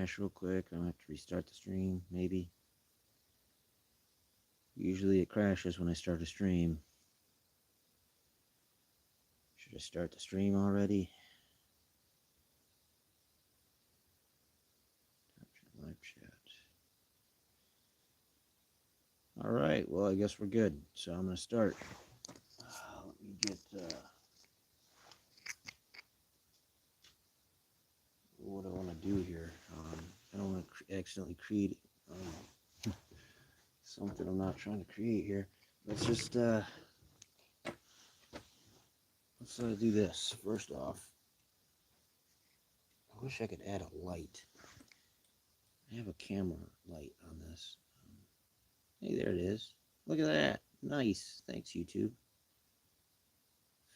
crash real quick. I'm gonna have to restart the stream, maybe. Usually it crashes when I start a stream. Should I start the stream already? Live chat. Alright, well, I guess we're good. So I'm gonna start. Let me get what I want to do here. I don't want to accidentally create something I'm not trying to create here. Let's just let's do this first off. I wish I could add a light. I have a camera light on this. Hey, there it is. Look at that. Nice. Thanks, YouTube.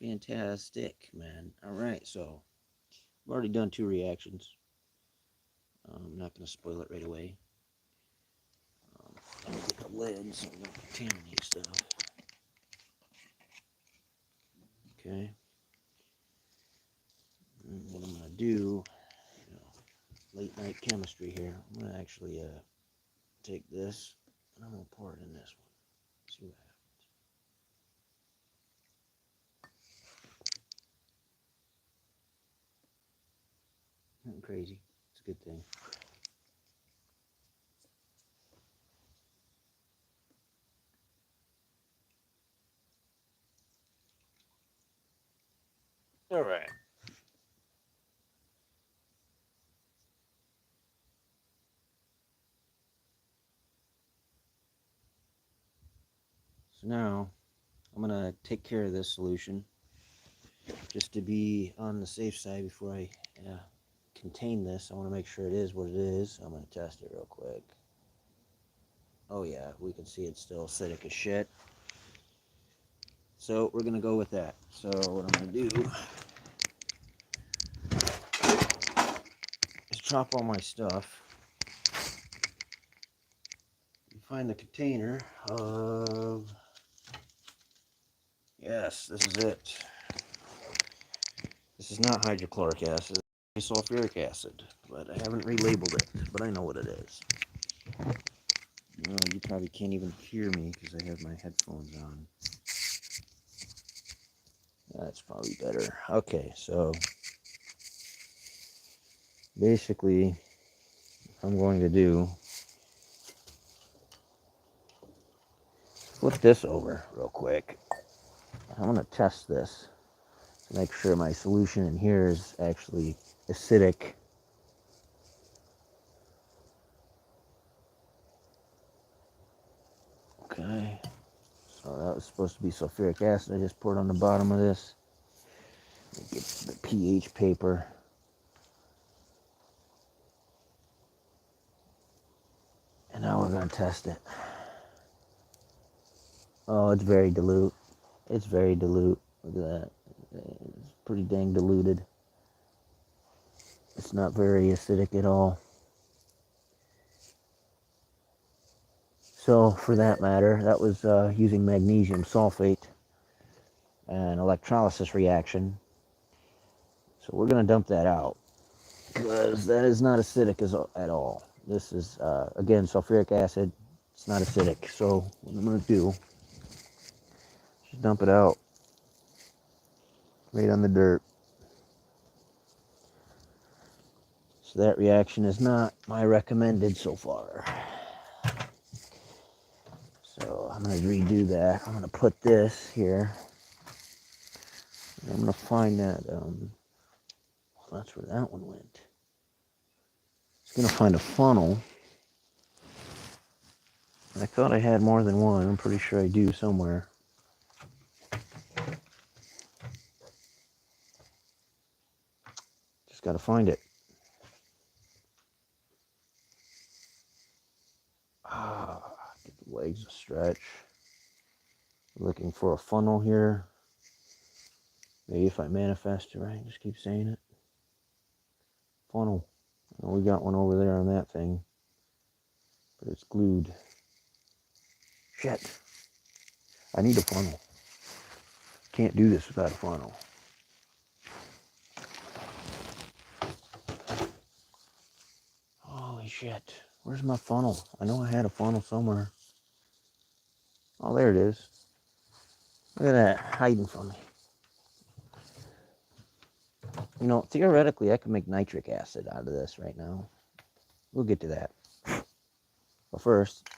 Fantastic, man. All right, so I've already done 2 reactions. I'm not going to spoil it right away. I'm going to get the lid so I don't contaminate stuff. Okay. And what I'm going to do, late night chemistry here. I'm going to actually take this and I'm going to pour it in this one. See what happens. Nothing crazy. It's a good thing. All right. So now I'm going to take care of this solution just to be on the safe side before I contain this. I want to make sure it is what it is. I'm going to test it real quick. Oh yeah, we can see it's still acidic as shit. So we're going to go with that. So what I'm going to do is chop all my stuff. Find the container of, yes, this is it. This is not hydrochloric acid, it's sulfuric acid, but I haven't relabeled it, but I know what it is. Well, you probably can't even hear me because I have my headphones on. That's probably better. Okay, so basically, I'm going to do, flip this over real quick. I'm going to test this to make sure my solution in here is actually acidic. Okay, so that was supposed to be sulfuric acid. I just poured on the bottom of this. Get the pH paper. And now we're going to test it. Oh, it's very dilute. It's very dilute. Look at that. It's pretty dang diluted. It's not very acidic at all. So, for that matter, that was using magnesium sulfate, an electrolysis reaction. So we're going to dump that out because that is not acidic at all. This is, again, sulfuric acid. It's not acidic. So what I'm going to do, just dump it out right on the dirt. So that reaction is not my recommended so far. So I'm going to redo that. I'm going to put this here. I'm going to find that, well, that's where that one went. It's going to find a funnel. I thought I had more than one. I'm pretty sure I do somewhere. Just got to find it. Get the legs a stretch. Looking for a funnel here. Maybe if I manifest it right, just keep saying it. Funnel. Oh, we got one over there on that thing. But it's glued. Shit. I need a funnel. Can't do this without a funnel. shit. Where's my funnel? I know I had a funnel somewhere. Oh, there it is. Look at that, hiding from me. You know, theoretically, I could make nitric acid out of this right now. We'll get to that. But first,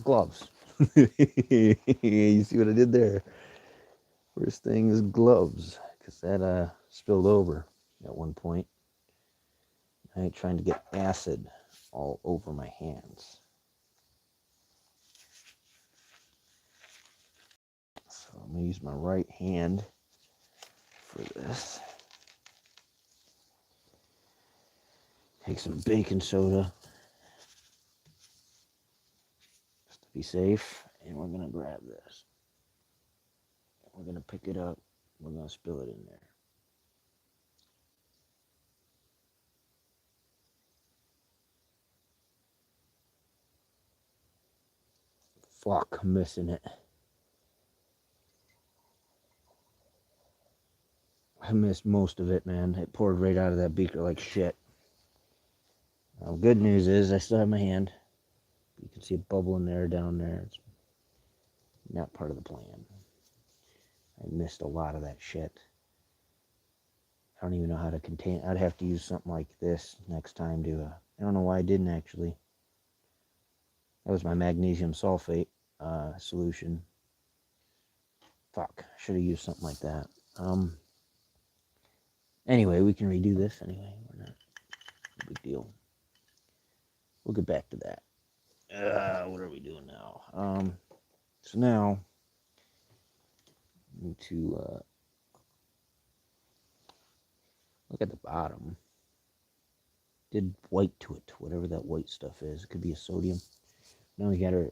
gloves. You see what I did there? First thing is gloves, because that spilled over at one point. I ain't trying to get acid all over my hands. So I'm going to use my right hand for this. Take some baking soda just to be safe, and we're going to grab this. We're going to pick it up. We're going to spill it in there. Fuck, I'm missing it. I missed most of it, man. It poured right out of that beaker like shit. Now, good news is I still have my hand. You can see a bubble in there, down there. It's not part of the plan. I missed a lot of that shit. I don't even know how to contain it. I'd have to use something like this next time to, I don't know why I didn't actually. That was my magnesium sulfate solution. Fuck, I should have used something like that. Anyway, we can redo this anyway. We're not, no big deal. We'll get back to that. What are we doing now? So now, I need to look at the bottom. Did white to it, whatever that white stuff is. It could be a sodium. Now we got our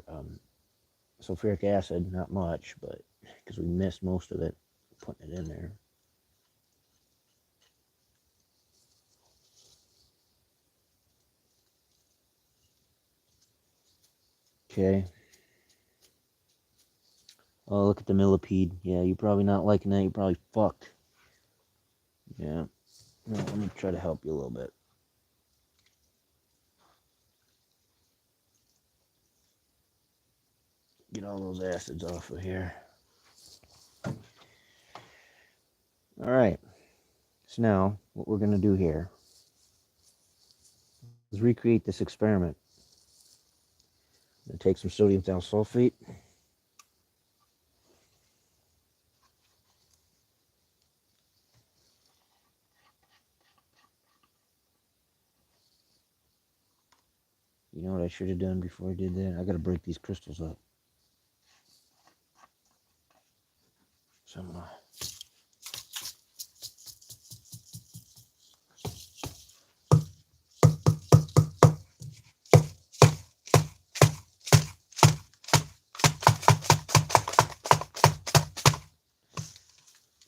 sulfuric acid, not much, but because we missed most of it, putting it in there. Okay. Oh, look at the millipede. Yeah, you're probably not liking that. You're probably fucked. Yeah. Well, let me try to help you a little bit. Get all those acids off of here. All right. So now, what we're going to do here is recreate this experiment. I'm going to take some sodium thiosulfate. You know what I should have done before I did that? I got to break these crystals up. Some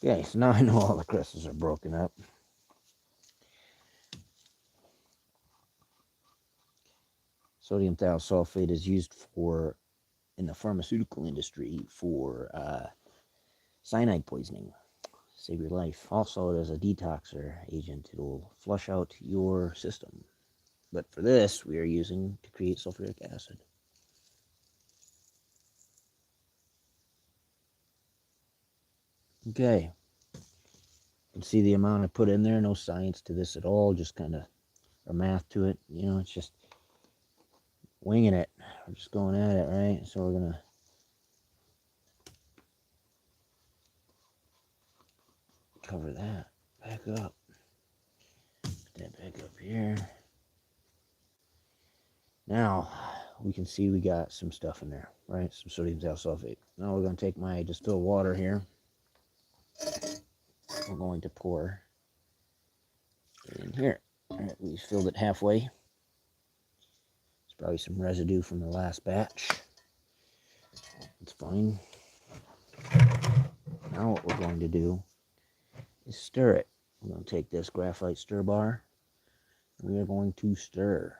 Okay, so now I know all the crystals are broken up. Sodium thiosulfate is used in the pharmaceutical industry for cyanide poisoning. Save your life. Also, as a detoxer agent, it'll flush out your system. But for this, we are using to create sulfuric acid. Okay. You can see the amount I put in there. No science to this at all. Just kind of a math to it. You know, it's just winging it. We're just going at it, right? So we're going to cover that back up. Put that back up here. Now, we can see we got some stuff in there, right? Some sodium thiosulfate. Now we're going to take my distilled water here. We're going to pour it in here. All right, we filled it halfway. It's probably some residue from the last batch. It's fine. Now what we're going to do is stir it. We're going to take this graphite stir bar. And we are going to stir.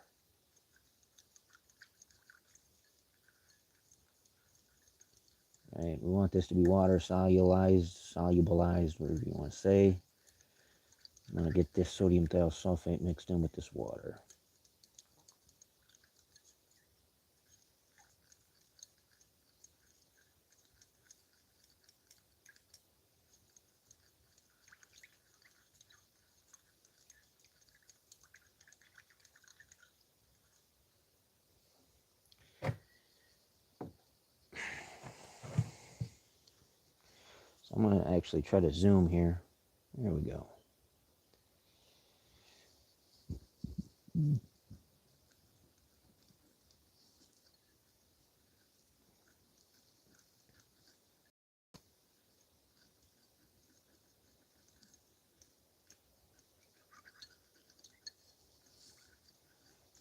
Right, we want this to be water solubilized, whatever you want to say. I'm going to get this sodium thiosulfate mixed in with this water. I'm going to actually try to zoom here. There we go.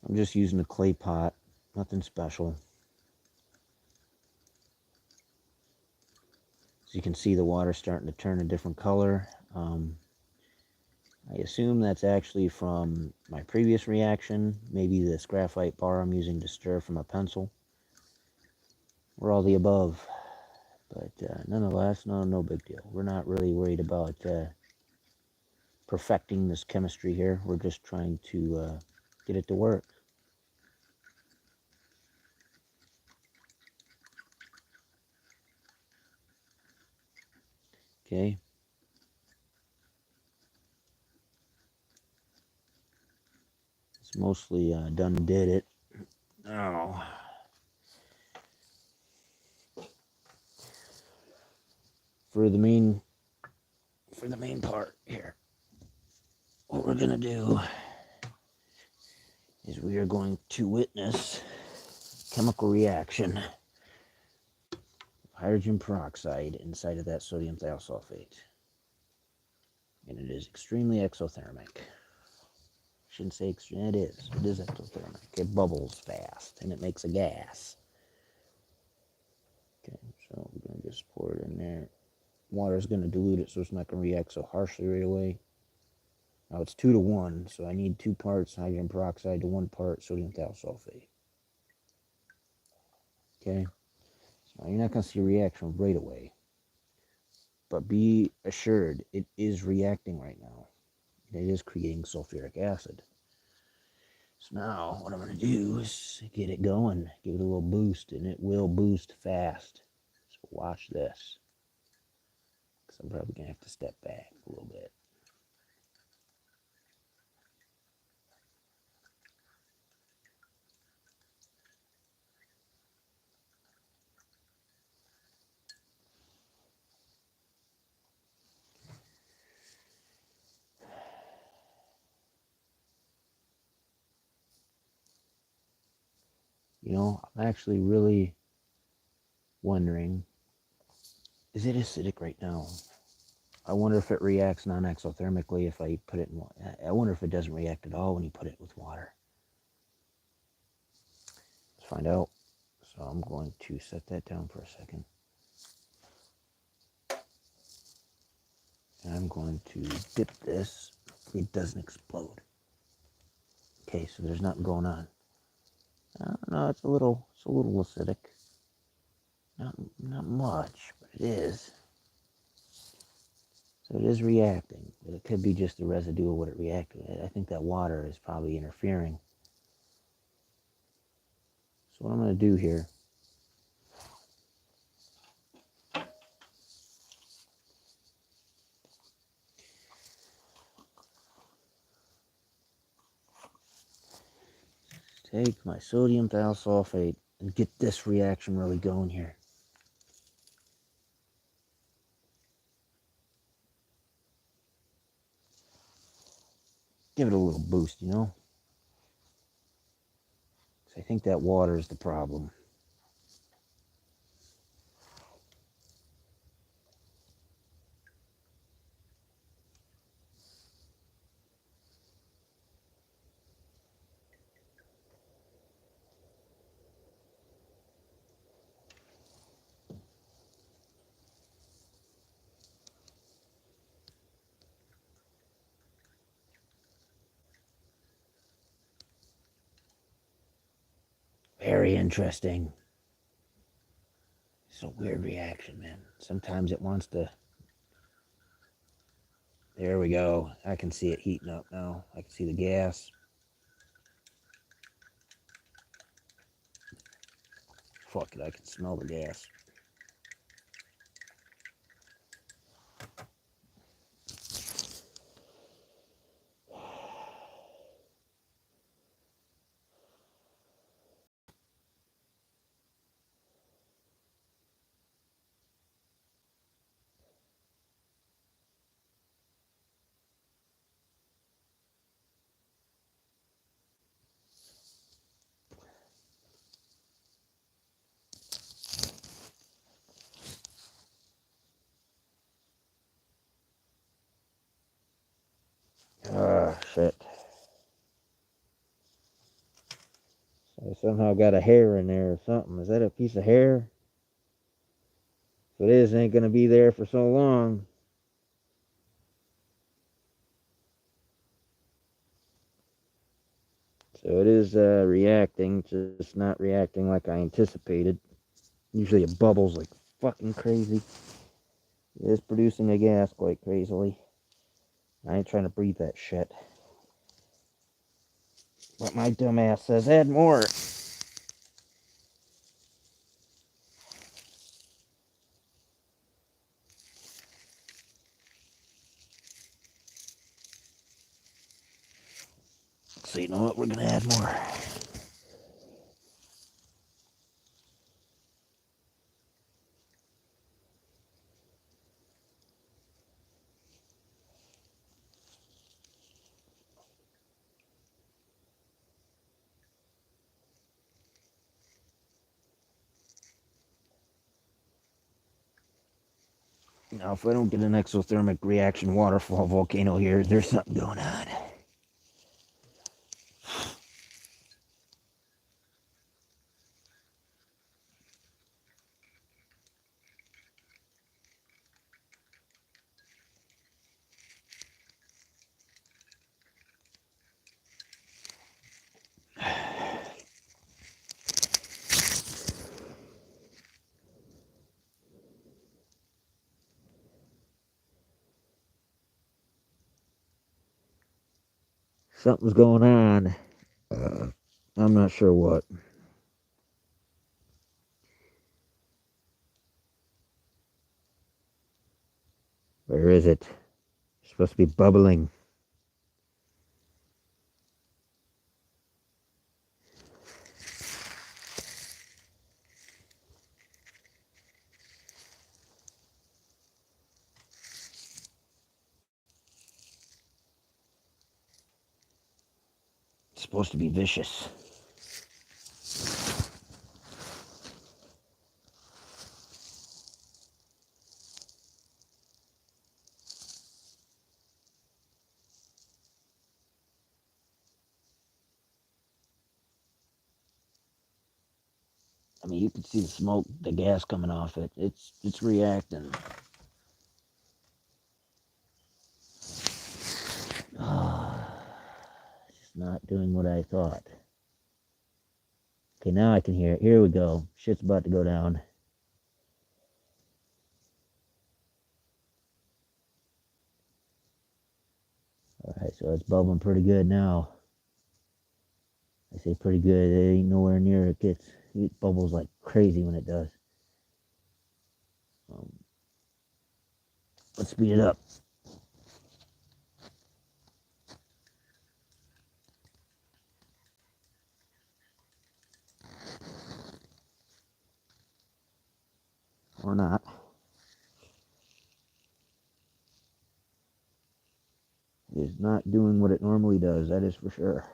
I'm just using a clay pot, nothing special. As you can see, the water's starting to turn a different color. I assume that's actually from my previous reaction, maybe this graphite bar I'm using to stir from a pencil, or all the above. But nonetheless, no big deal. We're not really worried about perfecting this chemistry here. We're just trying to get it to work. Okay. It's mostly done did it. Now, for the main part here, what we're gonna do is we are going to witness chemical reaction of hydrogen peroxide inside of that sodium thiosulfate, and it is extremely exothermic. Shouldn't say extreme. It is exothermic. It bubbles fast and it makes a gas. Okay, so we're gonna just pour it in there. Water is gonna dilute it, so it's not gonna react so harshly right away. Now it's 2 to 1, so I need 2 parts hydrogen peroxide to 1 part sodium thiosulfate. Okay, so now you're not gonna see a reaction right away, but be assured it is reacting right now. It is creating sulfuric acid. So now what I'm going to do is get it going, give it a little boost, and it will boost fast. So watch this, because I'm probably going to have to step back a little bit. You know, I'm actually really wondering, is it acidic right now? I wonder if it reacts non-exothermically if I put it in water. I wonder if it doesn't react at all when you put it with water. Let's find out. So I'm going to set that down for a second. And I'm going to dip this so it doesn't explode. Okay, so there's nothing going on. No, it's a little acidic. Not much, but it is. So it is reacting, but it could be just the residue of what it reacted with. I think that water is probably interfering. So what I'm going to do here, take my sodium thiosulfate and get this reaction really going here. Give it a little boost, you know? So I think that water is the problem. Very interesting. It's a weird reaction, man. Sometimes it wants to... There we go. I can see it heating up now. I can see the gas. Fuck it, I can smell the gas. I somehow got a hair in there or something. Is that a piece of hair? If it is, it ain't gonna be there for so long. So it is reacting, just not reacting like I anticipated. Usually it bubbles like fucking crazy. It is producing a gas quite crazily. I ain't trying to breathe that shit. But my dumbass says add more. So you know what? We're gonna add more. Now, if I don't get an exothermic reaction waterfall volcano here, there's something going on. Something's going on. I'm not sure what. Where is it? It's supposed to be bubbling. It's supposed to be vicious. I mean, you can see the smoke, the gas coming off it. It's reacting. It's not doing what I thought. Okay, now I can hear it. Here we go. Shit's about to go down. Alright, so it's bubbling pretty good now. I say pretty good. It ain't nowhere near it bubbles like crazy when it does. Let's speed it up. Or not. It is not doing what it normally does, that is for sure.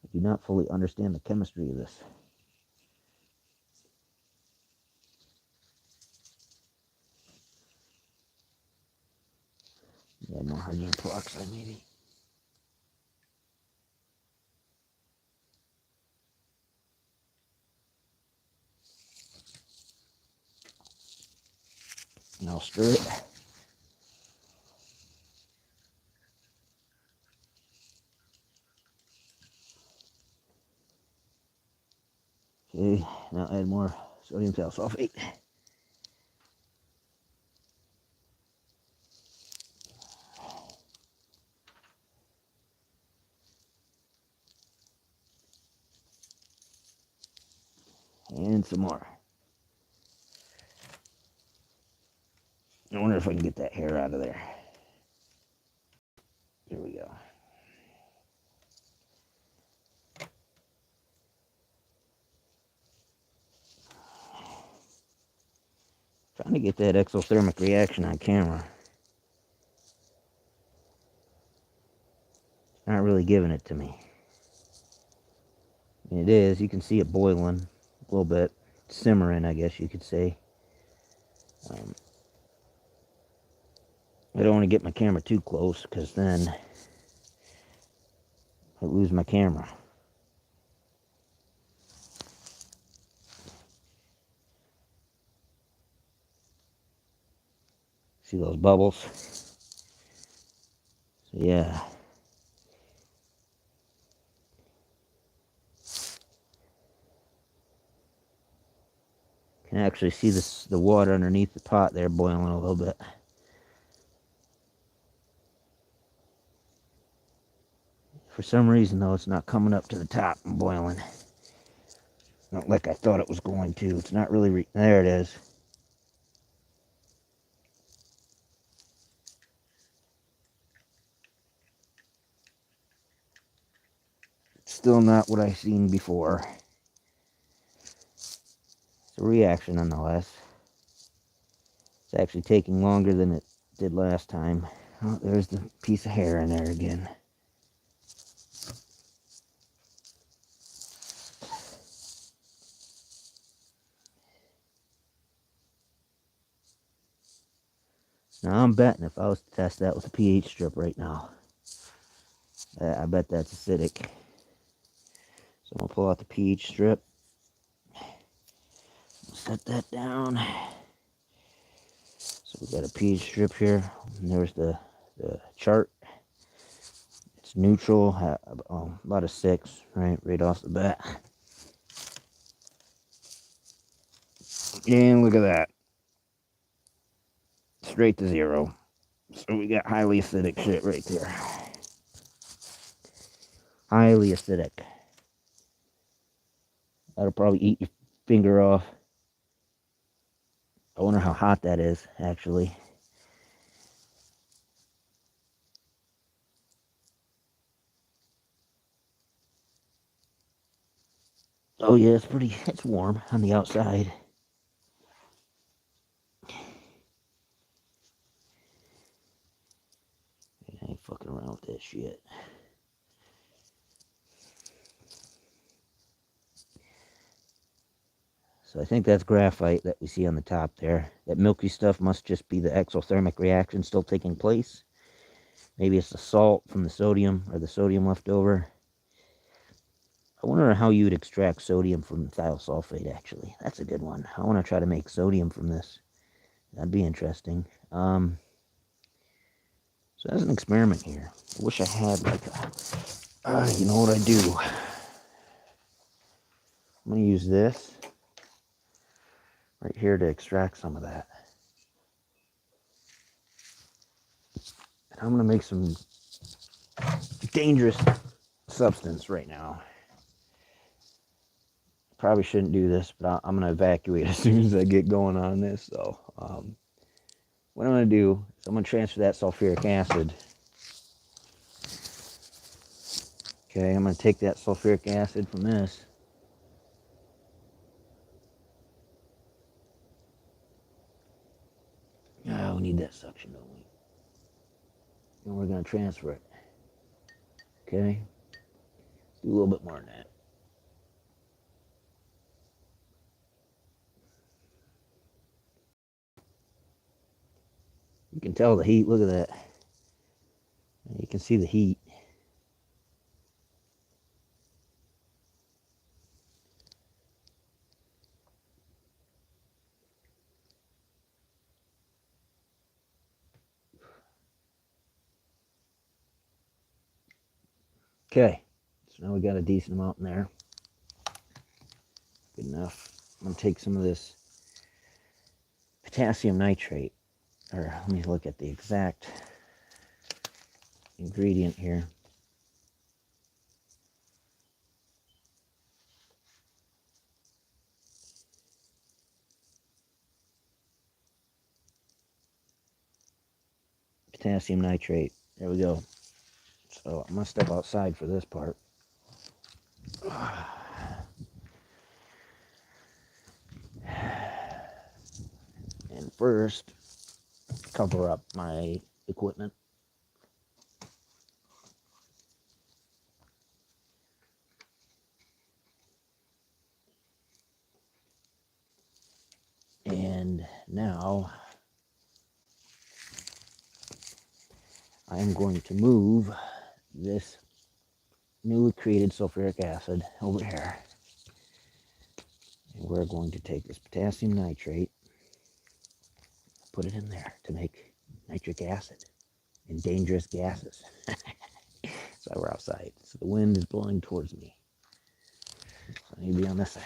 I do not fully understand the chemistry of this. Yeah, more hydrogen peroxide maybe. And I'll stir it. Okay, now add more sodium thiosulfate. And some more. I wonder if I can get that hair out of there. Here we go. Trying to get that exothermic reaction on camera. Not really giving it to me. And it is. You can see it boiling a little bit. Simmering, I guess you could say. I don't want to get my camera too close because then I lose my camera. See those bubbles? So yeah. Can actually see the water underneath the pot there boiling a little bit. For some reason though, it's not coming up to the top and boiling. Not like I thought it was going to. It's not really, there it is. It's still not what I've seen before. It's a reaction nonetheless. It's actually taking longer than it did last time. Oh, there's the piece of hair in there again. Now I'm betting if I was to test that with a pH strip right now, I bet that's acidic. So I'm going to pull out the pH strip. Set that down. So we got a pH strip here. And there's the chart. It's neutral, about a 6, right off the bat. And look at that. Straight to 0. So we got highly acidic shit right there. Highly acidic. That'll probably eat your finger off. I wonder how hot that is, actually. Oh yeah, it's warm on the outside. I ain't fucking around with that shit. So I think that's graphite that we see on the top there. That milky stuff must just be the exothermic reaction still taking place. Maybe it's the salt from the sodium or the sodium left over. I wonder how you would extract sodium from thiosulfate, actually. That's a good one. I want to try to make sodium from this. That'd be interesting. So that's an experiment here. I wish I had like a... you know what I do? I'm going to use this right here to extract some of that. And I'm going to make some dangerous substance right now. Probably shouldn't do this, but I'm going to evacuate as soon as I get going on this. So what I'm going to do is I'm going to transfer that sulfuric acid. Okay, I'm going to take that sulfuric acid from this. Oh, we need that suction, don't we? And we're going to transfer it. Okay, let's do a little bit more than that. You can tell the heat. Look at that. You can see the heat. Okay, so now we got a decent amount in there. Good enough. I'm going to take some of this potassium nitrate, or let me look at the exact ingredient here. Potassium nitrate. There we go. So I'm going to step outside for this part. And first, cover up my equipment. And now I am going to move this newly created sulfuric acid over here. And we're going to take this potassium nitrate, put it in there to make nitric acid and dangerous gases. So we're outside. So the wind is blowing towards me. So I need to be on this side.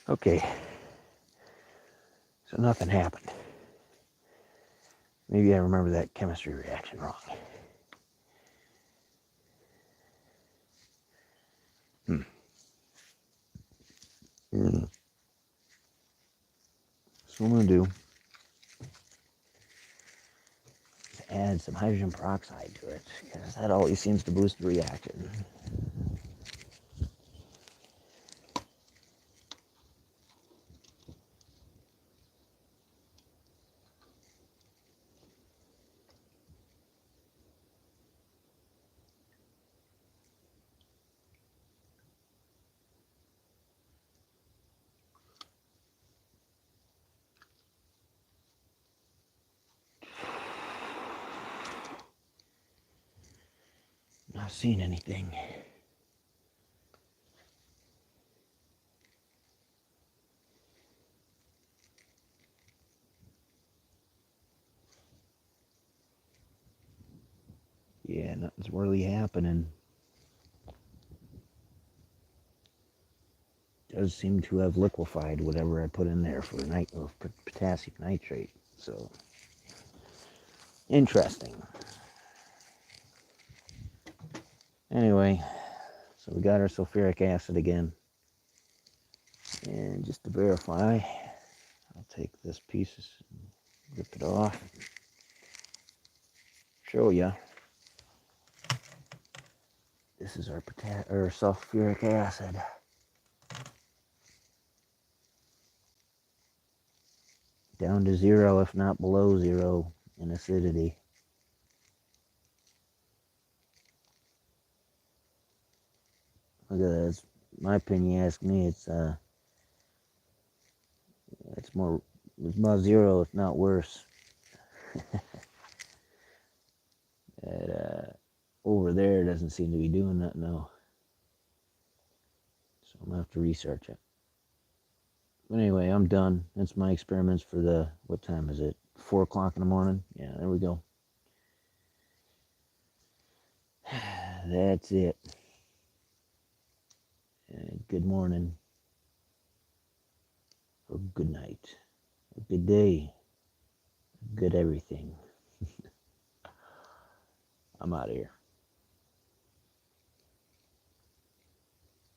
Okay. So nothing happened. Maybe I remember that chemistry reaction wrong. So what I'm going to do is add some hydrogen peroxide to it, because that always seems to boost the reaction. Not seeing anything. Yeah, nothing's really happening. Does seem to have liquefied whatever I put in there for potassium nitrate. So, interesting. Anyway, so we got our sulfuric acid again. And just to verify, I'll take this piece and rip it off. Show you. This is our sulfuric acid. Down to 0, if not below 0, in acidity. Look at that. It's, my opinion, you ask me, it's about 0, if not worse. Over there doesn't seem to be doing that now. So I'm going to have to research it. But anyway, I'm done. That's my experiments for what time is it? 4 o'clock in the morning? Yeah, there we go. That's it. Good morning. Or good night. Or good day. Good everything. I'm out of here.